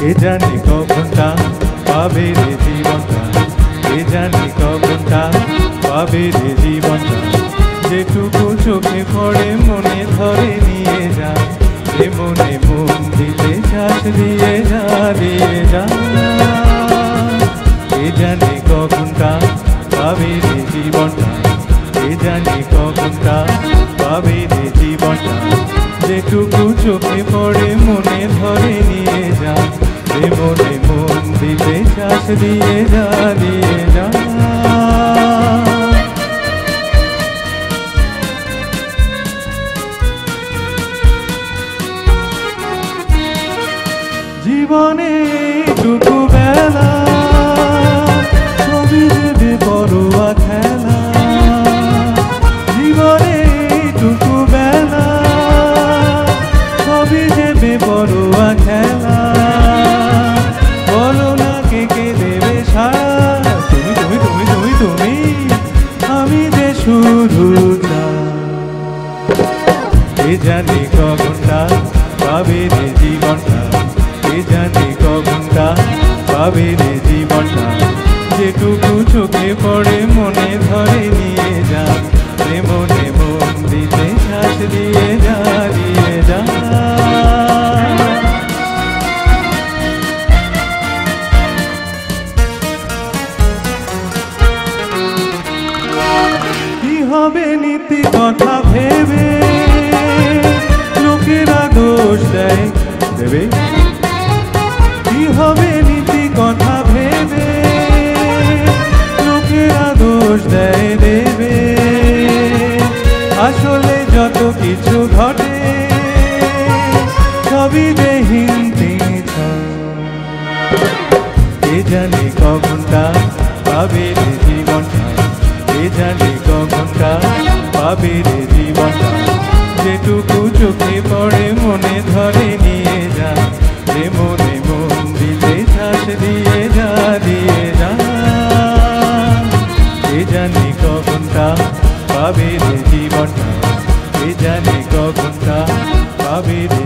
এ জানি কখনটা পাবে রে জীবনটা, এ জানি কখনটা পাবে রে জীবনটা। যেটুকু চোখে পড়ে মনে ধরে নিয়ে যা, এ মনে মন দিতে চাস দিয়ে যা, দিয়ে যা। এ জানি কখনটা পাবে রে জীবনটা, এ জানি কখনটা পাবে রে জীবনটা। যেটুকু চোখে পড়ে মনে ধরে নিয়ে যা, এ মনে মন দিতে চাস দিয়ে যা, দিয়ে যা। জীবনে টুকু বেলা ছবি দেবে বড়ুয়া খেলা, জীবনে টুকু বেলা ছবি দেবে বড়ুয়া খেলা। বলো না কে কে দেবে সারা, তুমি তুমি তুমি তুমি তুমি, আমি যে শুধু এ জানি কখনটা পাবে রে জীবনটা, এ জানি কখনটা পাবে রে জীবনটা। যেটুকু চোখে পড়ে মনে ধরে নিয়ে যা, এ মনে মন দিতে চাস দিয়ে যা, দিয়ে যা। কি হবে নীতি কথা ভেবে লোকেরা দোষ দেয় দেবে, কি হবে নীতি কথা ভেবে লোকেরা দোষ দেয় দেবে। আসলে যত কিছু ঘটে সবই যে হিন্দি। এ জানি কখনটা পাবে রে জীবনটা, এ জানি কখনটা পাবে রে জীবনটা। যেটুকু চোখে পড়ে মনে ধরে নিয়ে যা, এ মনে মন দিতে চাস দিয়ে যা, দিয়ে যা। এ জানি কখনটা পাবে রে জীবনটা, এ জানি কখনটা পাবে রে